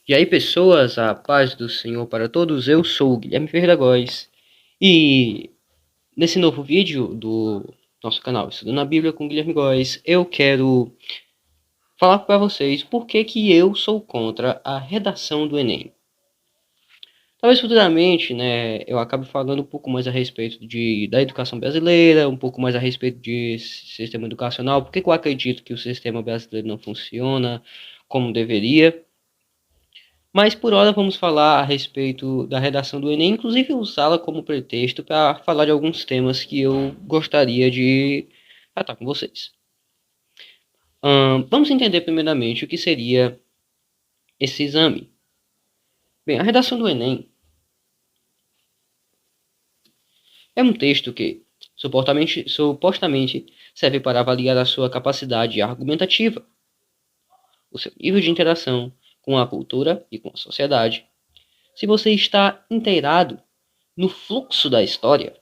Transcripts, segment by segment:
E aí, pessoas, a paz do Senhor para todos, eu sou o Guilherme Ferreira Góes e nesse novo vídeo do nosso canal Estudando a Bíblia com Guilherme Góes, eu quero falar para vocês por que eu sou contra a redação do Enem. Talvez futuramente, né, eu acabe falando um pouco mais a respeito da educação brasileira, um pouco mais a respeito de sistema educacional, porque eu acredito que o sistema brasileiro não funciona como deveria. Mas por hora vamos falar a respeito da redação do Enem, inclusive usá-la como pretexto para falar de alguns temas que eu gostaria de tratar com vocês. Vamos entender primeiramente o que seria esse exame. Bem, a redação do Enem é um texto que supostamente serve para avaliar a sua capacidade argumentativa, o seu nível de interação com a cultura e com a sociedade, se você está inteirado no fluxo da história.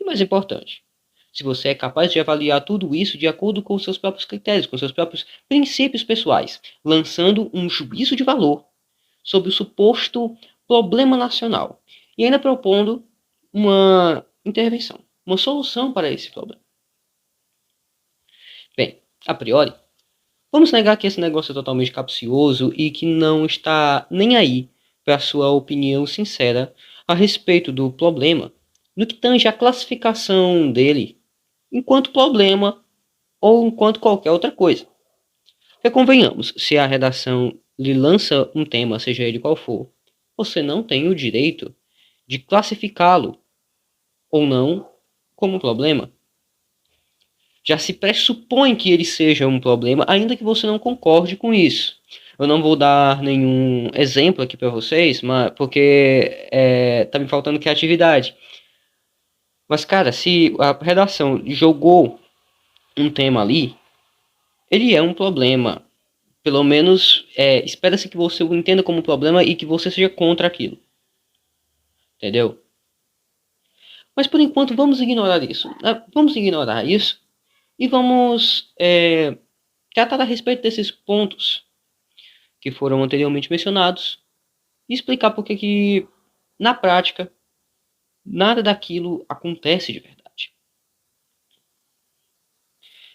E mais importante, se você é capaz de avaliar tudo isso de acordo com seus próprios critérios, com seus próprios princípios pessoais, lançando um juízo de valor sobre o suposto problema nacional e ainda propondo uma intervenção, uma solução para esse problema. Bem, a priori, vamos negar que esse negócio é totalmente capcioso e que não está nem aí para a sua opinião sincera a respeito do problema, no que tange a classificação dele enquanto problema ou enquanto qualquer outra coisa. Porque convenhamos, se a redação lhe lança um tema, seja ele qual for, você não tem o direito de classificá-lo ou não como problema. Já se pressupõe que ele seja um problema, ainda que você não concorde com isso. Eu não vou dar nenhum exemplo aqui para vocês, mas porque tá me faltando criatividade. Mas, cara, se a redação jogou um tema ali, ele é um problema. Pelo menos espera-se que você o entenda como um problema e que você seja contra aquilo. Entendeu? Mas por enquanto vamos ignorar isso. Vamos ignorar isso e vamos tratar a respeito desses pontos que foram anteriormente mencionados e explicar por que na prática nada daquilo acontece de verdade.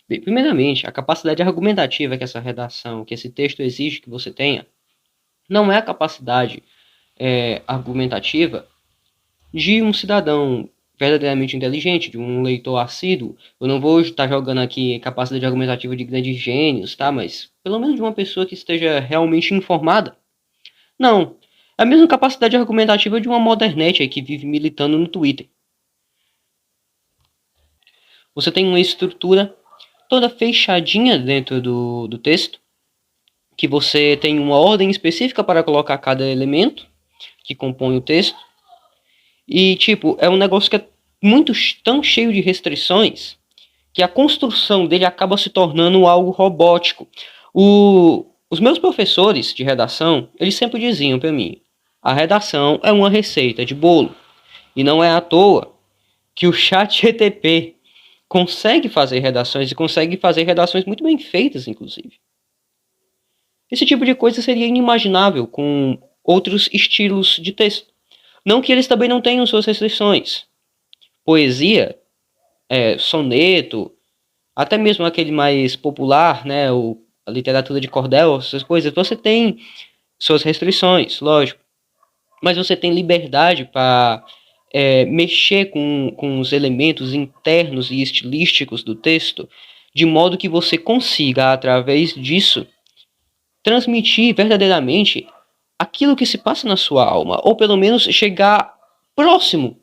Bem, primeiramente, a capacidade argumentativa que essa redação, que esse texto exige que você tenha, não é a capacidade argumentativa de um cidadão verdadeiramente inteligente, de um leitor assíduo. Eu não vou estar jogando aqui capacidade argumentativa de grandes gênios, tá? Mas pelo menos de uma pessoa que esteja realmente informada. Não. É a mesma capacidade argumentativa de uma modernete aí que vive militando no Twitter. Você tem uma estrutura toda fechadinha dentro do texto, que você tem uma ordem específica para colocar cada elemento que compõe o texto. E, tipo, é um negócio que é tão cheio de restrições que a construção dele acaba se tornando algo robótico. Os meus professores de redação, eles sempre diziam para mim, a redação é uma receita de bolo. E não é à toa que o ChatGPT consegue fazer redações e consegue fazer redações muito bem feitas, inclusive. Esse tipo de coisa seria inimaginável com outros estilos de texto. Não que eles também não tenham suas restrições. Poesia, soneto, até mesmo aquele mais popular, né, a literatura de cordel, essas coisas, você tem suas restrições, lógico. Mas você tem liberdade para mexer com os elementos internos e estilísticos do texto, de modo que você consiga, através disso, transmitir verdadeiramente aquilo que se passa na sua alma, ou pelo menos chegar próximo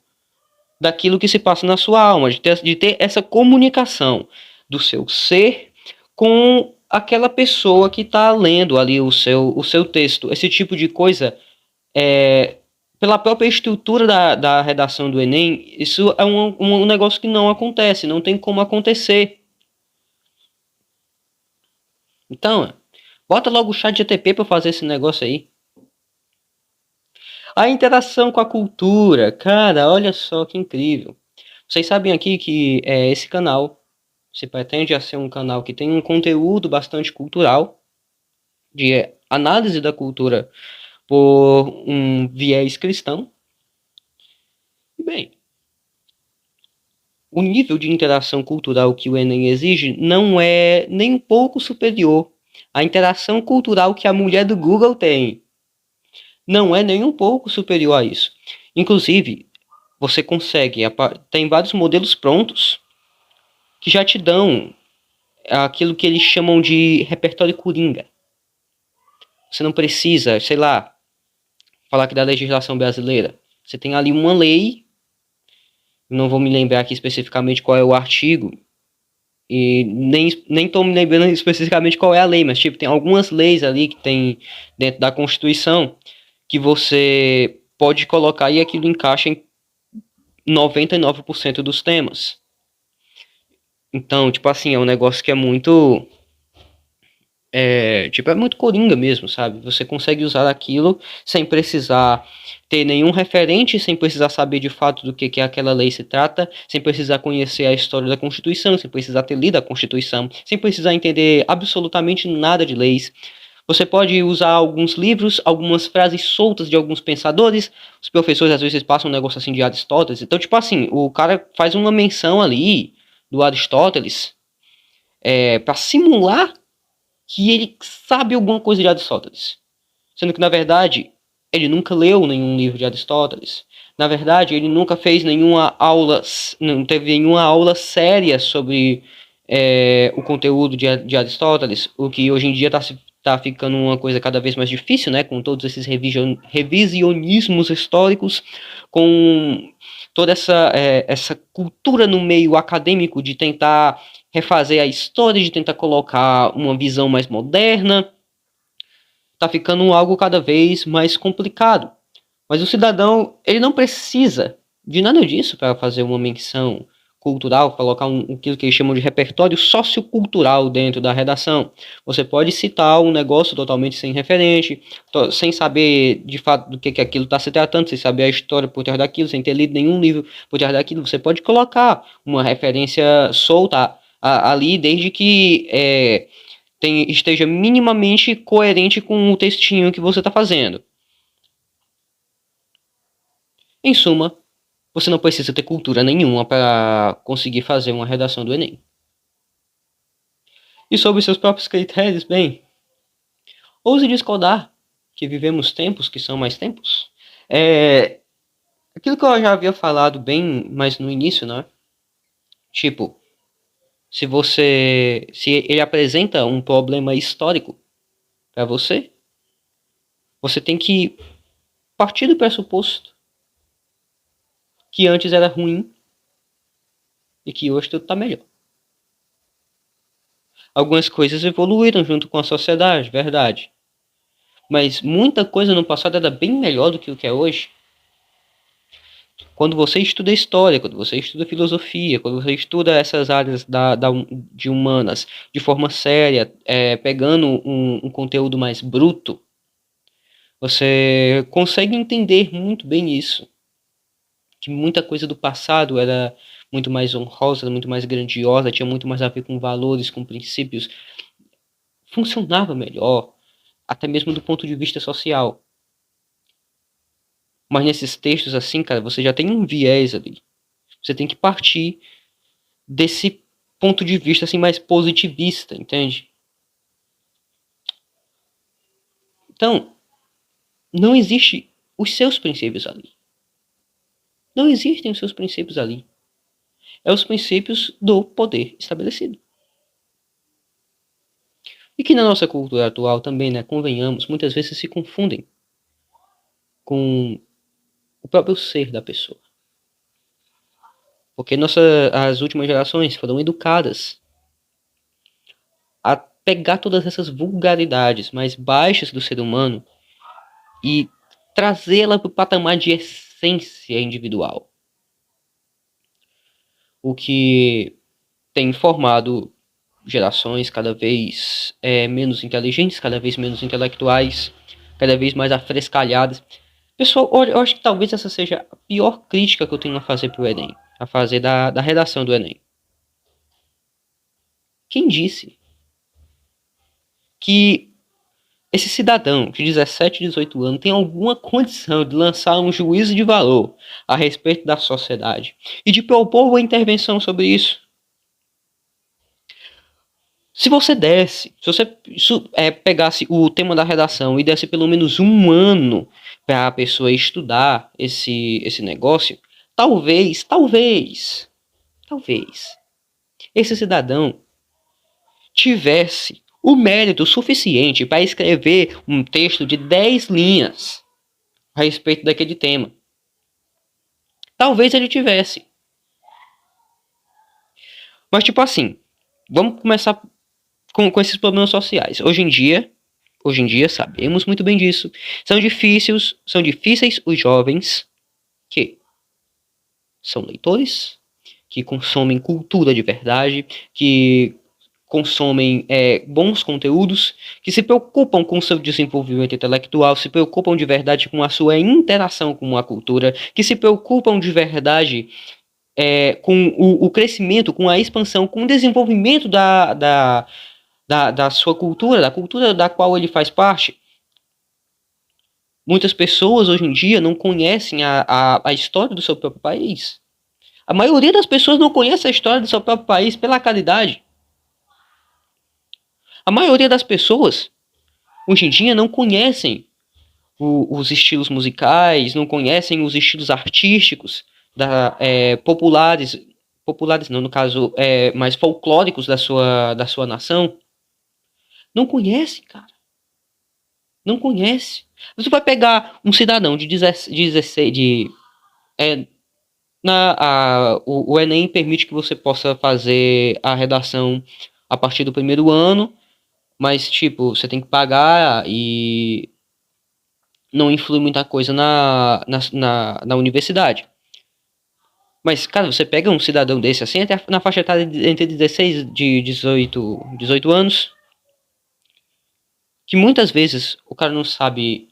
daquilo que se passa na sua alma, de ter essa comunicação do seu ser com aquela pessoa que está lendo ali o seu texto. Esse tipo de coisa, pela própria estrutura da redação do Enem, isso é um negócio que não acontece, não tem como acontecer. Então, bota logo o chat GTP para fazer esse negócio aí. A interação com a cultura, cara, olha só que incrível. Vocês sabem aqui que esse canal se pretende a ser um canal que tem um conteúdo bastante cultural, de análise da cultura por um viés cristão. E bem, o nível de interação cultural que o Enem exige não é nem um pouco superior à interação cultural que a mulher do Google tem. Não é nem um pouco superior a isso. Inclusive, você consegue, tem vários modelos prontos que já te dão aquilo que eles chamam de repertório coringa. Você não precisa, sei lá, falar aqui da legislação brasileira. Você tem ali uma lei, não vou me lembrar aqui especificamente qual é o artigo, e nem tô me lembrando especificamente qual é a lei, mas tipo, tem algumas leis ali que tem dentro da Constituição que você pode colocar e aquilo encaixa em 99% dos temas. Então, tipo assim, é um negócio que é muito é muito coringa mesmo, sabe? Você consegue usar aquilo sem precisar ter nenhum referente, sem precisar saber de fato do que aquela lei se trata, sem precisar conhecer a história da Constituição, sem precisar ter lido a Constituição, sem precisar entender absolutamente nada de leis. Você pode usar alguns livros, algumas frases soltas de alguns pensadores. Os professores às vezes passam um negócio assim de Aristóteles. Então, tipo assim, o cara faz uma menção ali do Aristóteles para simular que ele sabe alguma coisa de Aristóteles. Sendo que, na verdade, ele nunca leu nenhum livro de Aristóteles. Na verdade, ele nunca fez nenhuma aula, não teve nenhuma aula séria sobre o conteúdo de Aristóteles, o que hoje em dia tá ficando uma coisa cada vez mais difícil, né, com todos esses revisionismos históricos, com toda essa cultura no meio acadêmico de tentar refazer a história, de tentar colocar uma visão mais moderna. Tá ficando algo cada vez mais complicado. Mas o cidadão, ele não precisa de nada disso para fazer uma menção cultural, colocar aquilo que eles chamam de repertório sociocultural dentro da redação. Você pode citar um negócio totalmente sem referente, sem saber de fato do que aquilo está se tratando, sem saber a história por trás daquilo, sem ter lido nenhum livro por trás daquilo. Você pode colocar uma referência solta ali, desde que esteja minimamente coerente com o textinho que você está fazendo. Em suma, você não precisa ter cultura nenhuma para conseguir fazer uma redação do Enem. E sobre seus próprios critérios, bem, ouse discordar que vivemos tempos que são mais tempos. Aquilo que eu já havia falado bem mais no início, né? Tipo, se ele apresenta um problema histórico para você, você tem que partir do pressuposto que antes era ruim e que hoje tudo está melhor. Algumas coisas evoluíram junto com a sociedade, verdade. Mas muita coisa no passado era bem melhor do que o que é hoje. Quando você estuda história, quando você estuda filosofia, quando você estuda essas áreas de humanas de forma séria, pegando um conteúdo mais bruto, você consegue entender muito bem isso. Que muita coisa do passado era muito mais honrosa, muito mais grandiosa, tinha muito mais a ver com valores, com princípios. Funcionava melhor, até mesmo do ponto de vista social. Mas nesses textos assim, cara, você já tem um viés ali. Você tem que partir desse ponto de vista assim mais positivista, entende? Então, não existe os seus princípios ali. Não existem os seus princípios ali. É os princípios do poder estabelecido. E que na nossa cultura atual também, né, convenhamos, muitas vezes se confundem com o próprio ser da pessoa. Porque as últimas gerações foram educadas a pegar todas essas vulgaridades mais baixas do ser humano e trazê-la para o patamar de essência individual. O que tem formado gerações cada vez menos inteligentes, cada vez menos intelectuais, cada vez mais afrescalhadas. Pessoal, eu acho que talvez essa seja a pior crítica que eu tenho a fazer pro Enem, a fazer da redação do Enem. Quem disse que esse cidadão de 17, 18 anos tem alguma condição de lançar um juízo de valor a respeito da sociedade e de propor uma intervenção sobre isso? Se você pegasse o tema da redação e desse pelo menos um ano para a pessoa estudar esse negócio, talvez, esse cidadão tivesse o mérito suficiente para escrever um texto de 10 linhas a respeito daquele tema. Talvez ele tivesse. Mas, tipo assim, vamos começar com esses problemas sociais. Hoje em dia, sabemos muito bem disso. São difíceis os jovens que são leitores, que consomem cultura de verdade, que consomem bons conteúdos, que se preocupam com o seu desenvolvimento intelectual, se preocupam de verdade com a sua interação com a cultura, que se preocupam de verdade com o crescimento, com a expansão, com o desenvolvimento da sua cultura, da cultura da qual ele faz parte. Muitas pessoas hoje em dia não conhecem a história do seu próprio país. A maioria das pessoas não conhece a história do seu próprio país pela caridade. A maioria das pessoas hoje em dia não conhecem os estilos musicais, não conhecem os estilos artísticos populares não, no caso, mais folclóricos da sua nação. Não conhece, cara. Não conhece. Você vai pegar um cidadão de 16... o Enem permite que você possa fazer a redação a partir do primeiro ano, mas, tipo, você tem que pagar e não influi muita coisa na universidade. Mas, cara, você pega um cidadão desse assim, até na faixa etária entre 16 e 18 anos, que muitas vezes o cara não sabe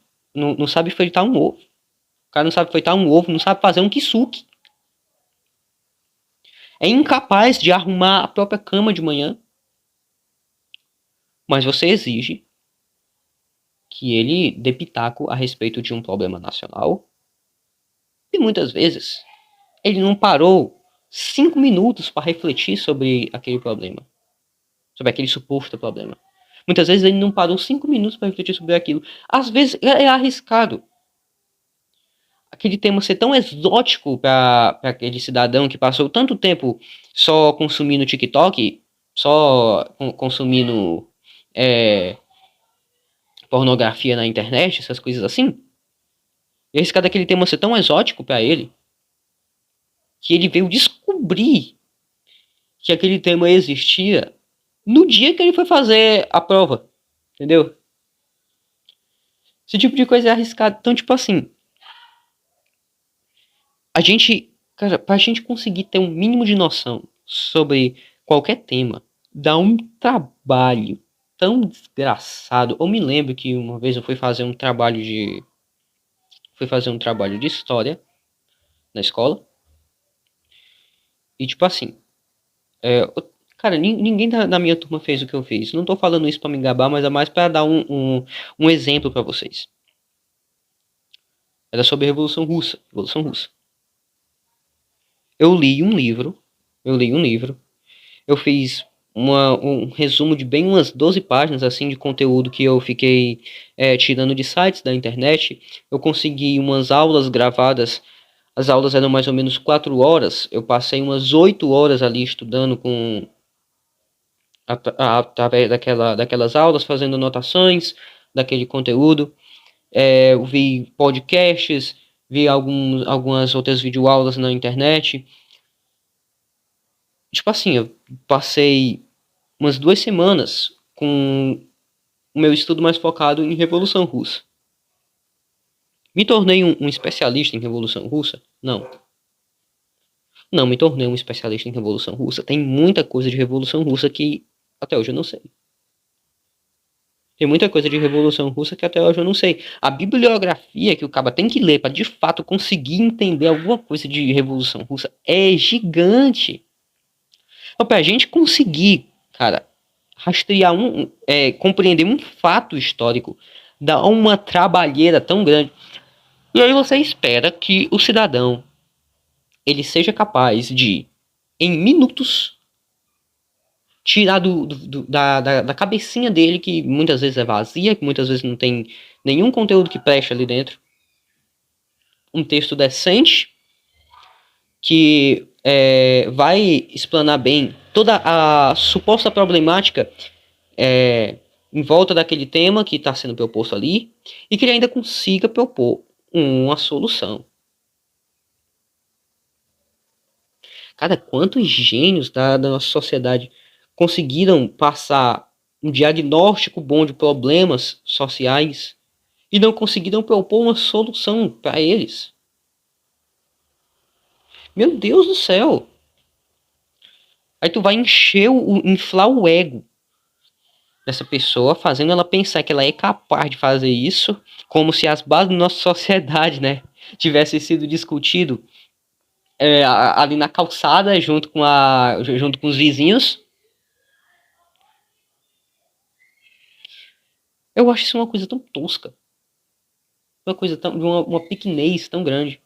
fritar um ovo. O cara não sabe fritar um ovo, não sabe fazer um kisuke. É incapaz de arrumar a própria cama de manhã. Mas você exige que ele dê pitaco a respeito de um problema nacional. E muitas vezes ele não parou 5 minutos para refletir sobre aquele problema. Sobre aquele suposto problema. Muitas vezes ele não parou 5 minutos para refletir sobre aquilo. Às vezes é arriscado aquele tema ser tão exótico para aquele cidadão que passou tanto tempo só consumindo TikTok, só consumindo pornografia na internet, essas coisas assim. E arriscado aquele tema ser tão exótico para ele que ele veio descobrir que aquele tema existia no dia que ele foi fazer a prova. Entendeu? Esse tipo de coisa é arriscado. Então, tipo assim, pra gente conseguir ter um mínimo de noção sobre qualquer tema, dá um trabalho tão desgraçado. Eu me lembro que uma vez eu fui fazer um trabalho de história na escola. E tipo assim, cara, ninguém da minha turma fez o que eu fiz. Não tô falando isso pra me gabar, mas é mais pra dar um exemplo pra vocês. Era sobre a Revolução Russa. Eu li um livro. Eu fiz um resumo de bem umas 12 páginas assim de conteúdo que eu fiquei tirando de sites da internet. Eu consegui umas aulas gravadas. As aulas eram mais ou menos 4 horas. Eu passei umas 8 horas ali estudando através daquelas aulas, fazendo anotações daquele conteúdo. Eu vi podcasts, vi algumas outras videoaulas na internet. Tipo assim, eu passei umas 2 semanas com o meu estudo mais focado em Revolução Russa. Me tornei um especialista em Revolução Russa? Não. Não me tornei um especialista em Revolução Russa. Tem muita coisa de Revolução Russa que até hoje eu não sei. Tem muita coisa de Revolução Russa que até hoje eu não sei. A bibliografia que o cara tem que ler para de fato conseguir entender alguma coisa de Revolução Russa é gigante. Então, pra gente conseguir, cara, rastrear compreender um fato histórico dá uma trabalheira tão grande. E aí você espera que o cidadão ele seja capaz de, em minutos, tirar da cabecinha dele, que muitas vezes é vazia, que muitas vezes não tem nenhum conteúdo que preste ali dentro, um texto decente, que vai explanar bem toda a suposta problemática em volta daquele tema que está sendo proposto ali, e que ele ainda consiga propor uma solução. Cara, quantos gênios da nossa sociedade conseguiram passar um diagnóstico bom de problemas sociais e não conseguiram propor uma solução para eles. Meu Deus do céu! Aí tu vai inflar o ego dessa pessoa, fazendo ela pensar que ela é capaz de fazer isso, como se as bases da nossa sociedade, né, tivessem sido discutido ali na calçada junto com os vizinhos. Eu acho isso uma coisa tão tosca, uma coisa tão, uma pequenez tão grande.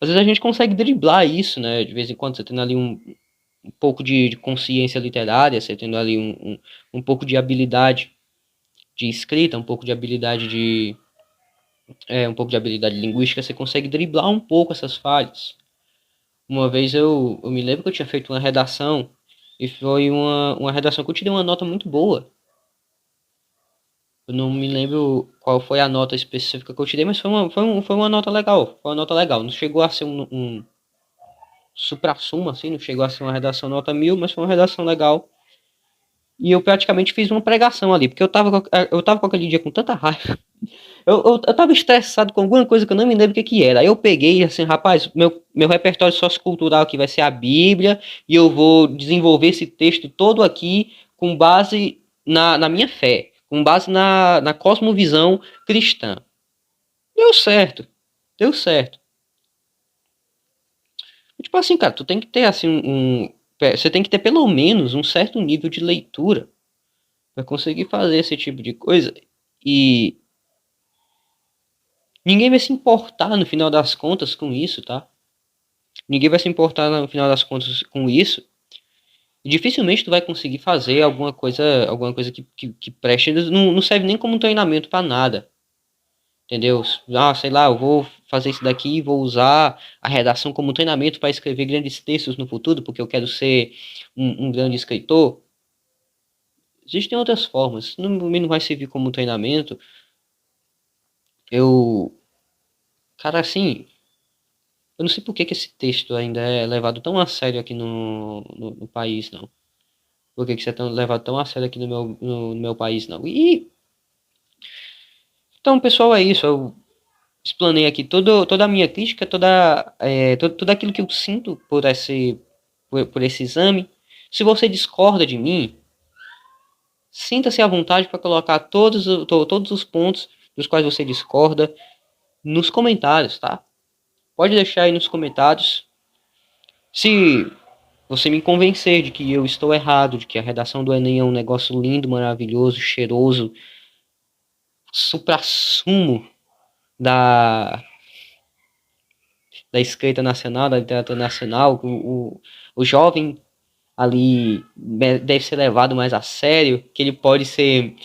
Às vezes a gente consegue driblar isso, né? De vez em quando você tendo ali um pouco de consciência literária, você tendo ali um pouco de habilidade de escrita, um pouco de habilidade um pouco de habilidade linguística, você consegue driblar um pouco essas falhas. Uma vez eu me lembro que eu tinha feito uma redação, e foi uma redação que eu tirei uma nota muito boa. Eu não me lembro qual foi a nota específica que eu tirei, mas foi uma nota legal. Foi uma nota legal. Não chegou a ser um supra-sumo, assim, não chegou a ser uma redação nota 1000, mas foi uma redação legal. E eu praticamente fiz uma pregação ali, porque eu tava com aquele dia com tanta raiva. Eu tava estressado com alguma coisa que eu não me lembro o que era. Aí eu peguei assim, rapaz, meu repertório sociocultural aqui vai ser a Bíblia, e eu vou desenvolver esse texto todo aqui com base na minha fé, com base na cosmovisão cristã. Deu certo. Deu certo. Tipo assim, cara, tu tem que ter assim você tem que ter pelo menos um certo nível de leitura para conseguir fazer esse tipo de coisa, e ninguém vai se importar no final das contas com isso, tá? Ninguém vai se importar no final das contas com isso. E dificilmente tu vai conseguir fazer alguma coisa que preste. Não serve nem como um treinamento para nada. Entendeu? Ah, sei lá, eu vou fazer isso daqui e vou usar a redação como treinamento para escrever grandes textos no futuro, porque eu quero ser um grande escritor. Existem outras formas. Não vai servir como treinamento. Cara, assim, eu não sei por que esse texto ainda é levado tão a sério aqui no país, não. Por que isso é levado tão a sério aqui no meu país, não. Então, pessoal, é isso. Eu explanei aqui toda a minha crítica, tudo aquilo que eu sinto por esse exame. Se você discorda de mim, sinta-se à vontade para colocar todos os pontos dos quais você discorda nos comentários, tá? Pode deixar aí nos comentários. Se você me convencer de que eu estou errado, de que a redação do Enem é um negócio lindo, maravilhoso, cheiroso, suprassumo da escrita nacional, da literatura nacional, o jovem ali deve ser levado mais a sério, que ele pode ser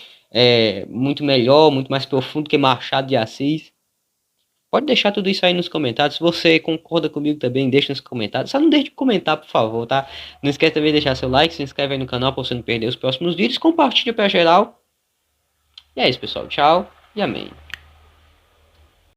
muito melhor, muito mais profundo que Machado de Assis. Pode deixar tudo isso aí nos comentários. Se você concorda comigo também, deixa nos comentários. Só não deixe de comentar, por favor, tá? Não esquece também de deixar seu like, se inscreve aí no canal para você não perder os próximos vídeos. Compartilha pra geral. E é isso, pessoal. Tchau e amém.